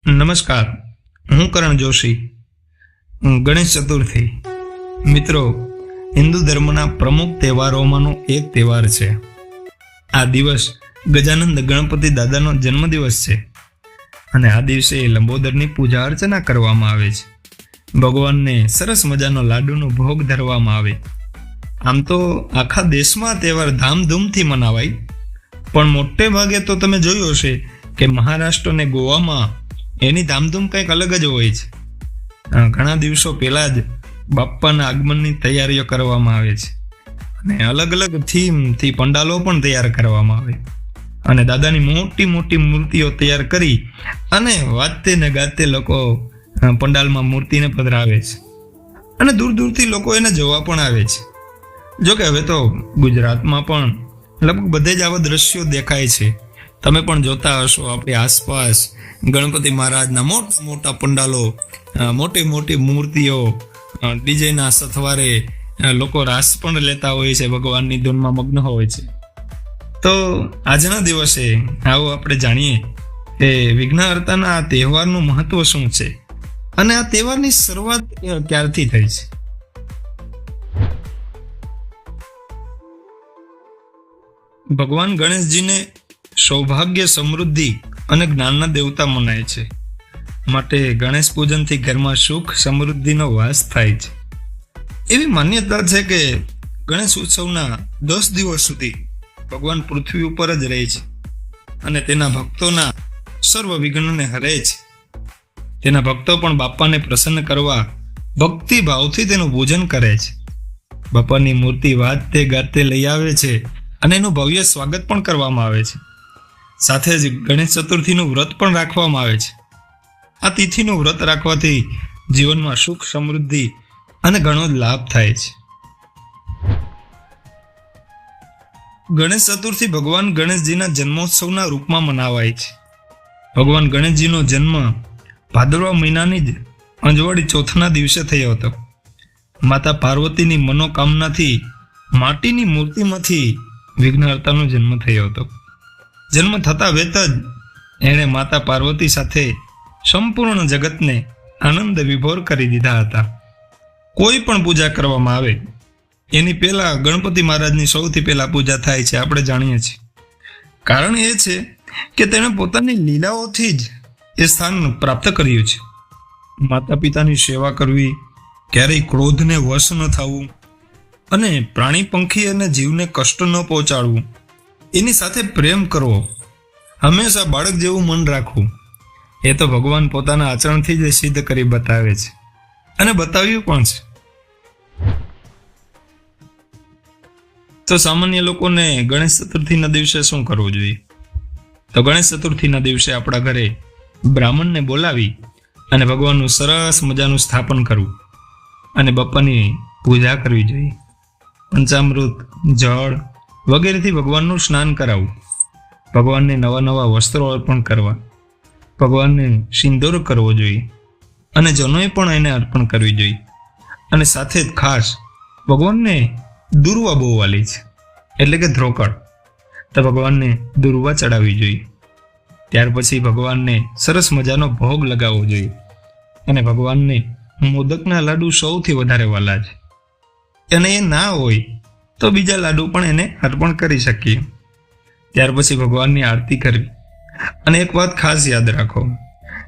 નમસ્કાર, હું કરણ જોશી. ગણેશ ચતુર્થી મિત્રો, હિન્દુ ધર્મના પ્રમુખ તહેવારોમાંનો એક તહેવાર છે. આ દિવસ ગજાનંદ ગણપતિ દાદાનો જન્મદિવસ છે અને આ દિવસે લંબોદરની પૂજા અર્ચના કરવામાં આવે છે. ભગવાનને સરસ મજાનો લાડુનો ભોગ ધરવામાં આવે. આમ તો આખા દેશમાં આ તહેવાર ધામધૂમથી મનાવાય, પણ મોટે ભાગે તો તમે જોયું હશે કે મહારાષ્ટ્ર અને ગોવામાં એની ધામધૂમ કંઈક અલગ જ હોય છે. ઘણા દિવસો પહેલાં જ બાપ્પાના આગમનની તૈયારીઓ કરવામાં આવે છે અને અલગ અલગ થીમથી પંડાલો પણ તૈયાર કરવામાં આવે અને દાદાની મોટી મોટી મૂર્તિઓ તૈયાર કરી અને વાતે ને ગાતે લોકો પંડાલમાં મૂર્તિને પધરાવે છે અને દૂર દૂરથી લોકો એને જોવા પણ આવે છે. જોકે હવે તો ગુજરાતમાં પણ લગભગ બધે જ આવા દ્રશ્યો દેખાય છે. તમે પણ જોતા હશો, આપણી આસપાસ ગણપતિ મહારાજના મોટા મોટા પંડાલો, મોટી મોટી મૂર્તિઓ, ડીજેના સથવારે લોકો રાસ પણ લેતા હોય છે, ભગવાનની ધૂનમાં મગ્ન હોય છે. તો આજના દિવસે આવો આપણે જાણીએ કે વિઘ્નહર્તાના આ તહેવારનું મહત્વ શું છે અને આ તહેવારની શરૂઆત ક્યારથી થઈ છે. ભગવાન ગણેશજીને સૌભાગ્ય, સમૃદ્ધિ અને જ્ઞાનના દેવતા મનાય છે, માટે ગણેશ પૂજનથી ઘરમાં સુખ સમૃદ્ધિનો વાસ થાય છે. એવી માન્યતા છે કે ગણેશ ઉત્સવના 10 દિવસ સુધી ભગવાન પૃથ્વી ઉપર જ રહે છે અને તેના ભક્તોના સર્વ વિઘ્નોને હરે છે. તેના ભક્તો પણ બાપ્પાને પ્રસન્ન કરવા ભક્તિ ભાવથી તેનું પૂજન કરે છે. બાપ્પાની મૂર્તિ વાજતે ગાતે લઈ આવે છે અને એનું ભવ્ય સ્વાગત પણ કરવામાં આવે છે. સાથે જ ગણેશ ચતુર્થીનું વ્રત પણ રાખવામાં આવે છે. આ તિથિનું વ્રત રાખવાથી જીવનમાં સુખ સમૃદ્ધિ અને ઘણો જ લાભ થાય છે. ગણેશ ચતુર્થી ભગવાન ગણેશજીના જન્મોત્સવના રૂપમાં મનાવાય છે. ભગવાન ગણેશજીનો જન્મ ભાદરવા મહિનાની જ અંજવાળી ચોથના દિવસે થયો હતો. માતા પાર્વતીની મનોકામનાથી માટીની મૂર્તિમાંથી વિઘ્નહર્તાનો જન્મ થયો હતો. જન્મ થતા વેત જ એણે માતા પાર્વતી સાથે સંપૂર્ણ જગતને આનંદ વિભોર કરી દીધા હતા. કોઈ પણ પૂજા કરવામાં આવે એની પહેલા ગણપતિ મહારાજની સૌથી પહેલા પૂજા થાય છે, આપણે જાણીએ છીએ. કારણ એ છે કે તેણે પોતાની લીલાઓથી જ એ સ્થાન પ્રાપ્ત કર્યું છે. માતા પિતાની સેવા કરવી, ક્યારેય ક્રોધને વશ ન થવું અને પ્રાણી પંખી અને જીવને કષ્ટ ન પહોંચાડવું, એની સાથે પ્રેમ કરવો, હંમેશા બાળક જેવું મન રાખવું, એ તો ભગવાન પોતાના આચરણથી જ સિદ્ધ કરી બતાવે છે અને બતાવ્યું પણ છે. તો સામાન્ય લોકોને ગણેશ ચતુર્થીના દિવસે શું કરવું જોઈએ? તો ગણેશ ચતુર્થીના દિવસે આપણા ઘરે બ્રાહ્મણને બોલાવી અને ભગવાનનું સરસ મજાનું સ્થાપન કરવું અને બાપ્પાની પૂજા કરવી જોઈએ. પંચામૃત, જળ વગેરેથી ભગવાનનું સ્નાન કરાવવું, ભગવાનને નવા નવા વસ્ત્રો અર્પણ કરવા, ભગવાનને સિંદૂર કરવો જોઈએ અને જનોઈ પણ એને અર્પણ કરવી જોઈએ. અને સાથે જ ખાસ ભગવાનને દુર્વા બહુ વાલી છે, એટલે કે ધ્રોકડ, તો ભગવાનને દુર્વા ચડાવવી જોઈએ. ત્યાર પછી ભગવાનને સરસ મજાનો ભોગ લગાવવો જોઈએ અને ભગવાનને મોદકના લાડુ સૌથી વધારે વાલા છે અને એ ના હોય તો બીજા લાડુ પણ એને અર્પણ કરી શકીએ. ત્યાર પછી ભગવાનની આરતી કરવી. અને એક વાત ખાસ યાદ રાખો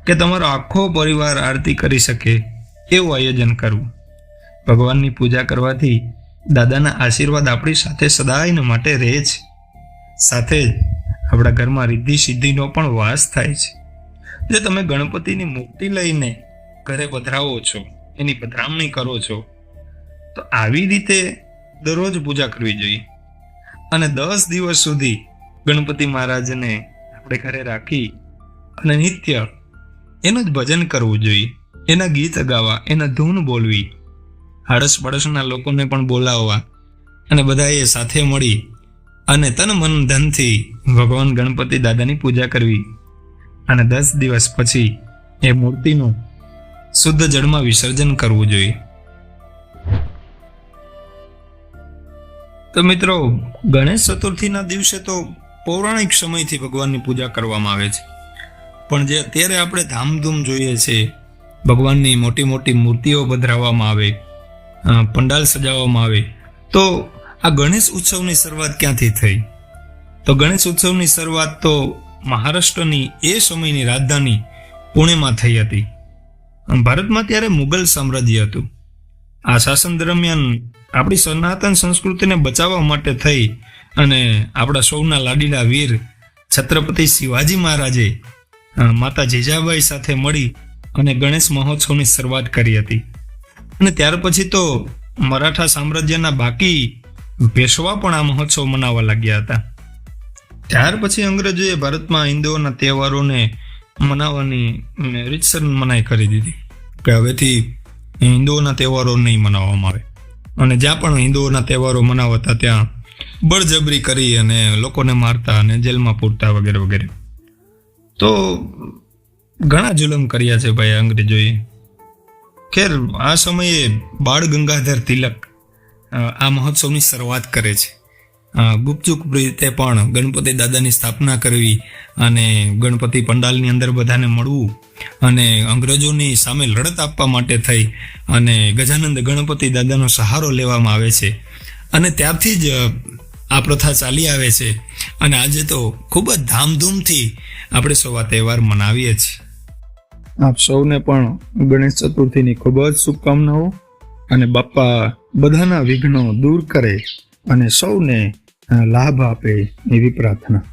કે તમારો આખો પરિવાર આરતી કરી શકે એવું આયોજન કરવું. ભગવાનની પૂજા કરવાથી દાદાના આશીર્વાદ આપણી સાથે સદાયને માટે રહે છે. સાથે જ આપણા ઘરમાં રિદ્ધિ સિદ્ધિનો પણ વાસ થાય છે. જો તમે ગણપતિની મૂર્તિ લઈને ઘરે પધરાવો છો, એની પધરામણી કરો છો, તો આવી રીતે દરરોજ પૂજા કરવી જોઈએ અને 10 દિવસ સુધી ગણપતિ મહારાજને આપણે ઘરે રાખી અને નિત્ય એનું જ ભજન કરવું જોઈએ. એના ગીત ગાવા, એના ધૂન બોલવી, આડસ પડોશના લોકોને પણ બોલાવવા અને બધાએ સાથે મળી અને તન મન ધનથી ભગવાન ગણપતિ દાદાની પૂજા કરવી અને 10 દિવસ પછી એ મૂર્તિનું શુદ્ધ જળમાં વિસર્જન કરવું જોઈએ. તો મિત્રો, ગણેશ ચતુર્થીના દિવસે તો પૌરાણિક સમયથી ભગવાનની પૂજા કરવામાં આવે છે. પણ જે અત્યારે આપણે ધામધૂમ જોઈએ છે, ભગવાનની મોટી મોટી મૂર્તિઓ પધરાવવામાં આવે, પંડાલ સજાવવામાં આવે, તો આ ગણેશ ઉત્સવની શરૂઆત ક્યાંથી થઈ? તો ગણેશ ઉત્સવની શરૂઆત તો મહારાષ્ટ્રની એ સમયની રાજધાની પુણેમાં થઈ હતી. ભારતમાં ત્યારે મુગલ સામ્રાજ્ય હતું. આ શાસન દરમિયાન આપણી સનાતન સંસ્કૃતિને બચાવવા માટે થઈ અને આપણા સૌના લાડીલા વીર છત્રપતિ શિવાજી મહારાજે માતા જીજાબાઈ સાથે મળી અને ગણેશ મહોત્સવની શરૂઆત કરી હતી. અને ત્યાર પછી તો મરાઠા સામ્રાજ્યના બાકી પેશવા પણ આ મહોત્સવ મનાવવા લાગ્યા હતા. ત્યાર પછી અંગ્રેજોએ ભારતમાં હિન્દુઓના તહેવારોને મનાવવાની રીતસર મનાઈ કરી દીધી કે હવેથી હિન્દુઓના તહેવારો નહીં મનાવવામાં આવે, અને જ્યાં પણ હિન્દુઓના તહેવારો મનાવતા ત્યાં બળજબરી કરી અને લોકોને મારતા અને જેલમાં પૂરતા વગેરે વગેરે. તો ઘણા જુલમ કર્યા છે ભાઈ અંગ્રેજોએ. ખેર, આ સમયે બાળ ગંગાધર તિલક આ મહોત્સવની શરૂઆત કરે છે. ગુપચુપ રીતે પણ ગણપતિ દાદાની સ્થાપના કરવી અને ગણપતિ પંડાલની અંદર બધાને મળવું અને અંગ્રેજોની સામે લડત આપવા માટે થઈ અને ગજાનંદ ગણપતિ દાદાનો સહારો લેવામાં આવે છે. અને ત્યારથી જ આ પ્રથા ચાલી આવે છે અને આજે તો ખૂબ જ ધામધૂમથી આપણે સૌ આ તહેવાર મનાવીએ છીએ. આપ સૌને પણ ગણેશ ચતુર્થીની ખૂબ જ શુભકામનાઓ, અને બાપા બધાના વિઘ્નો દૂર કરે અને સૌને લાભ આપે એવી પ્રાર્થના.